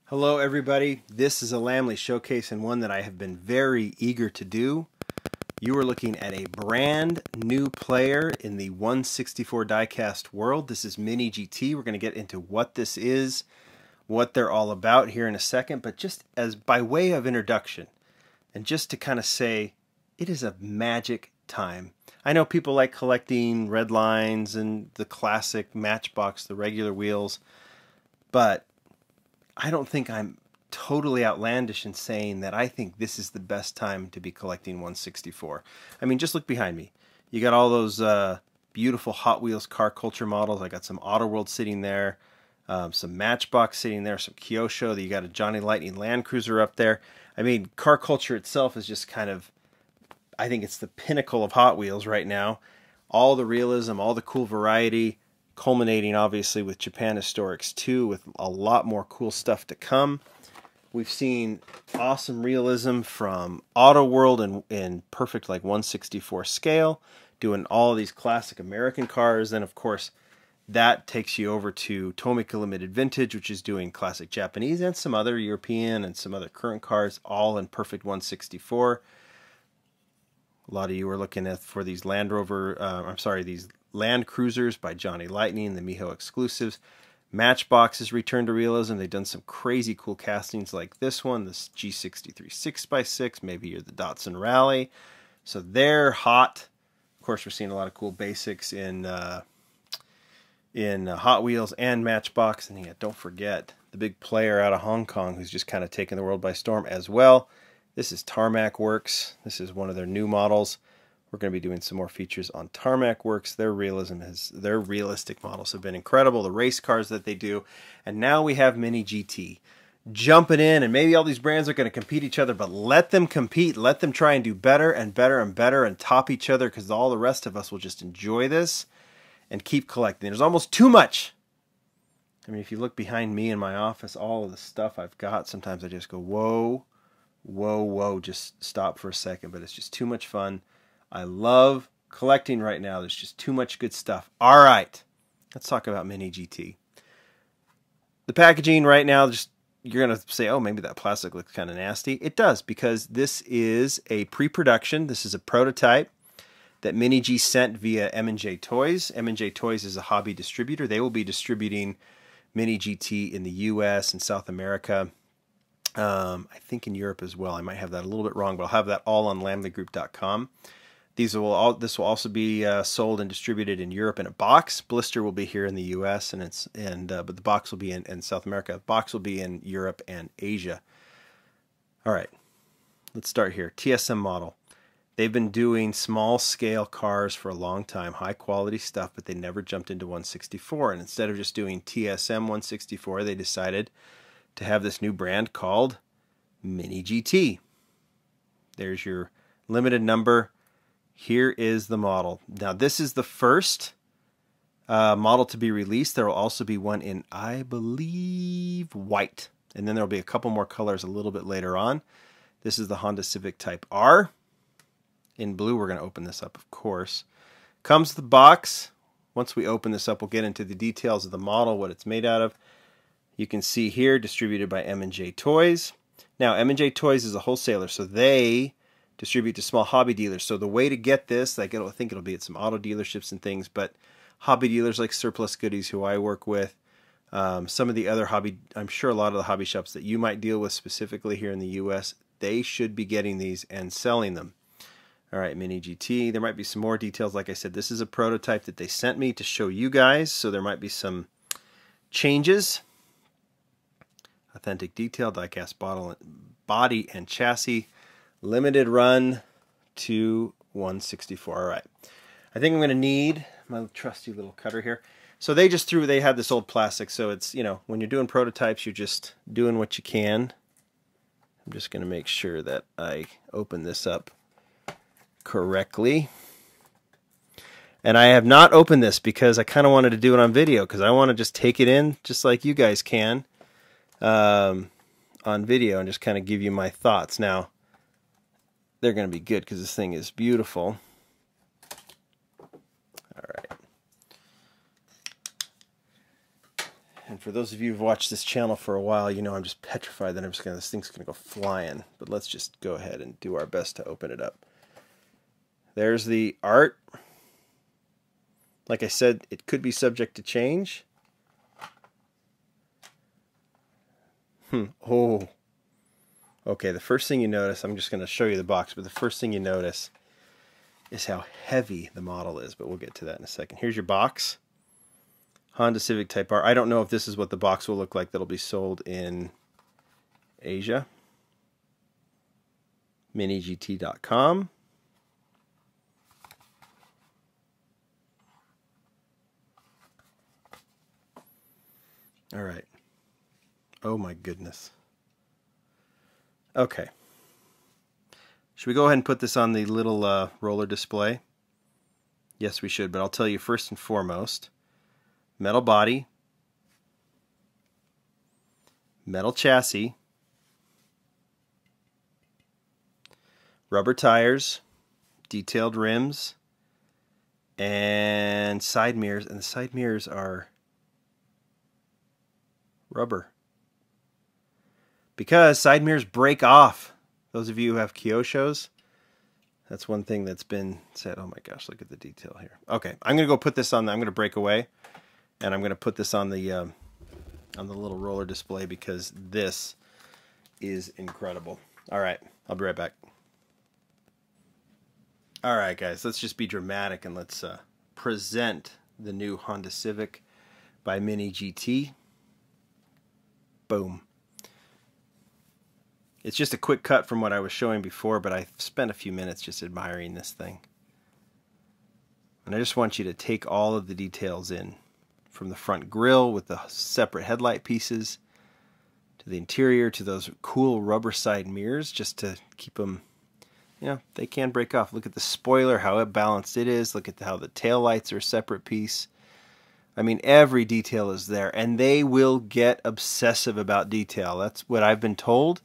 Hello everybody, this is a Lamley showcase and one that I have been very eager to do. You are looking at a brand new player in the 164 diecast world. This is Mini GT. We're going to get into what this is, what they're all about here in a second, but just as by way of introduction and just to kind of say it is a magic time. I know people like collecting red lines and the classic Matchbox, the regular wheels, but I don't think I'm totally outlandish in saying that I think this is the best time to be collecting 164. I mean, just look behind me. You got all those beautiful Hot Wheels car culture models. I got some Auto World sitting there, some Matchbox sitting there, some Kyosho. You got a Johnny Lightning Land Cruiser up there. I mean, car culture itself is just kind of, I think it's the pinnacle of Hot Wheels right now. All the realism, all the cool variety, culminating obviously with Japan Historics 2 with a lot more cool stuff to come. We've seen awesome realism from Auto World in perfect like 164 scale, doing all of these classic American cars. Then of course that takes you over to Tomica Limited Vintage, which is doing classic Japanese and some other European and some other current cars, all in perfect 164. A lot of you are looking at for these Land Rover, these Land Cruisers by Johnny Lightning, the Miho exclusives. Matchbox has returned to realism. They've done some crazy cool castings like this one, this G63 6x6, maybe you're the Datsun Rally. So they're hot. Of course, we're seeing a lot of cool basics in Hot Wheels and Matchbox. And yeah, don't forget the big player out of Hong Kong who's just kind of taken the world by storm as well. This is Tarmac Works. This is one of their new models. We're going to be doing some more features on Tarmac Works. Their realistic models have been incredible. The race cars that they do. And now we have Mini GT jumping in, and maybe all these brands are going to compete each other, but let them compete. Let them try and do better and better and better and top each other, because all the rest of us will just enjoy this and keep collecting. There's almost too much. I mean, if you look behind me in my office, all of the stuff I've got, sometimes I just go, whoa. Whoa, whoa, just stop for a second, but it's just too much fun. I love collecting right now. There's just too much good stuff. All right, let's talk about Mini GT. The packaging right now, you're going to say, oh, maybe that plastic looks kind of nasty. It does, because this is a pre-production. This is a prototype that Mini G sent via M&J Toys. M&J Toys is a hobby distributor. They will be distributing Mini GT in the U.S. and South America. I think in Europe as well. I might have that a little bit wrong, but I'll have that all on lamleygroup.com. This will also be sold and distributed in Europe in a box. Blister will be here in the U.S. but the box will be in South America. The box will be in Europe and Asia. All right, let's start here. TSM Model. They've been doing small scale cars for a long time, high quality stuff, but they never jumped into 164. And instead of just doing TSM 164, they decided to have this new brand called Mini GT. There's your limited number. Here is the model. Now this is the first model to be released. There will also be one in, I believe, white. And then there will be a couple more colors a little bit later on. This is the Honda Civic Type R. In blue, we're going to open this up, of course. Comes with the box. Once we open this up, we'll get into the details of the model, what it's made out of. You can see here, distributed by M&J Toys. Now, M&J Toys is a wholesaler, so they distribute to small hobby dealers. So the way to get this, I think it'll be at some auto dealerships and things, but hobby dealers like Surplus Goodies, who I work with, some of the other I'm sure a lot of the hobby shops that you might deal with specifically here in the U.S., they should be getting these and selling them. All right, Mini GT. There might be some more details. Like I said, this is a prototype that they sent me to show you guys, so there might be some changes. Authentic detail, diecast body and chassis, limited run to 164. All right. I think I'm going to need my trusty little cutter here. So they had this old plastic, so it's, when you're doing prototypes, you're just doing what you can. I'm just going to make sure that I open this up correctly. And I have not opened this because I kind of wanted to do it on video, because I want to just take it in just like you guys can. On video and just kind of give you my thoughts. Now, they're going to be good because this thing is beautiful. All right. And for those of you who've watched this channel for a while, you know I'm just petrified that this thing's gonna go flying. But let's just go ahead and do our best to open it up. There's the art. Like I said, it could be subject to change. Oh. Okay, the first thing you notice, I'm just going to show you the box, but the first thing you notice is how heavy the model is, but we'll get to that in a second. Here's your box. Honda Civic Type R. I don't know if this is what the box will look like that'll be sold in Asia. MiniGT.com. All right. Oh my goodness. Okay. Should we go ahead and put this on the little roller display? Yes, we should, but I'll tell you first and foremost. Metal body. Metal chassis. Rubber tires. Detailed rims. And side mirrors. And the side mirrors are rubber. Because side mirrors break off. Those of you who have Kyoshos, that's one thing that's been said. Oh my gosh, look at the detail here. Okay, I'm going to go put this on. I'm going to break away, and I'm going to put this on the little roller display because this is incredible. All right, I'll be right back. All right, guys, let's just be dramatic and let's present the new Honda Civic by Mini GT. Boom. It's just a quick cut from what I was showing before, but I spent a few minutes just admiring this thing. And I just want you to take all of the details in, from the front grille with the separate headlight pieces, to the interior, to those cool rubber side mirrors, just to keep them, you know, they can break off. Look at the spoiler, how balanced it is. Look at how the taillights are a separate piece. I mean, every detail is there, and they will get obsessive about detail. That's what I've been told.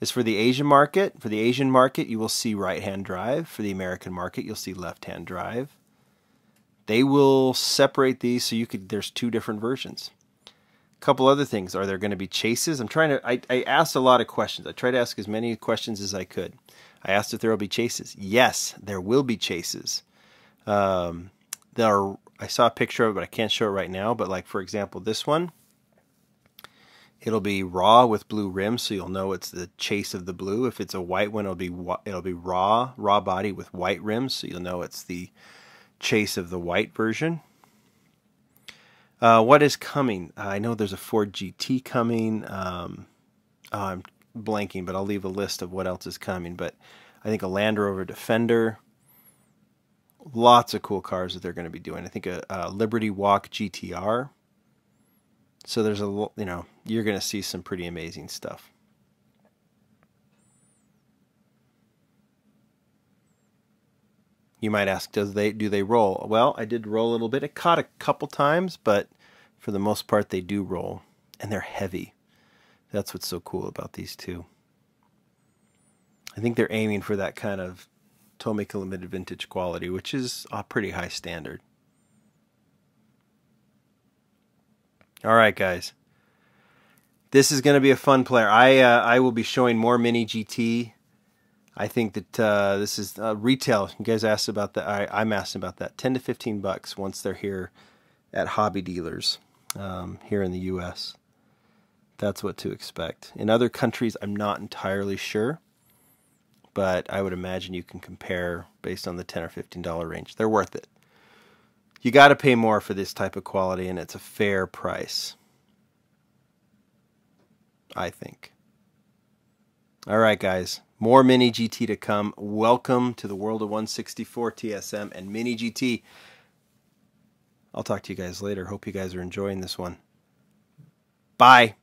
Is for the Asian market. For the Asian market, you will see right-hand drive. For the American market, you'll see left-hand drive. They will separate these so you could. There's two different versions. A couple other things. Are there going to be chases? I asked a lot of questions. I tried to ask as many questions as I could. I asked if there will be chases. Yes, there will be chases. I saw a picture of it, but I can't show it right now. But like, for example, this one. It'll be raw with blue rims, so you'll know it's the chase of the blue. If it's a white one, it'll be raw body with white rims, so you'll know it's the chase of the white version. What is coming? I know there's a Ford GT coming. I'm blanking, but I'll leave a list of what else is coming. But I think a Land Rover Defender. Lots of cool cars that they're going to be doing. I think a Liberty Walk GTR. So there's you're going to see some pretty amazing stuff. You might ask, do they roll? Well, I did roll a little bit. It caught a couple times, but for the most part they do roll, and they're heavy. That's what's so cool about these two. I think they're aiming for that kind of Tomica Limited Vintage quality, which is a pretty high standard. All right, guys. This is going to be a fun player. I will be showing more Mini GT. I think that this is retail. You guys asked about that. I'm asking about that. $10 to $15 once they're here at hobby dealers here in the U.S. That's what to expect. In other countries, I'm not entirely sure, but I would imagine you can compare based on the $10 or $15 range. They're worth it. You got to pay more for this type of quality, and it's a fair price, I think. All right, guys. More Mini GT to come. Welcome to the world of 164 TSM and Mini GT. I'll talk to you guys later. Hope you guys are enjoying this one. Bye.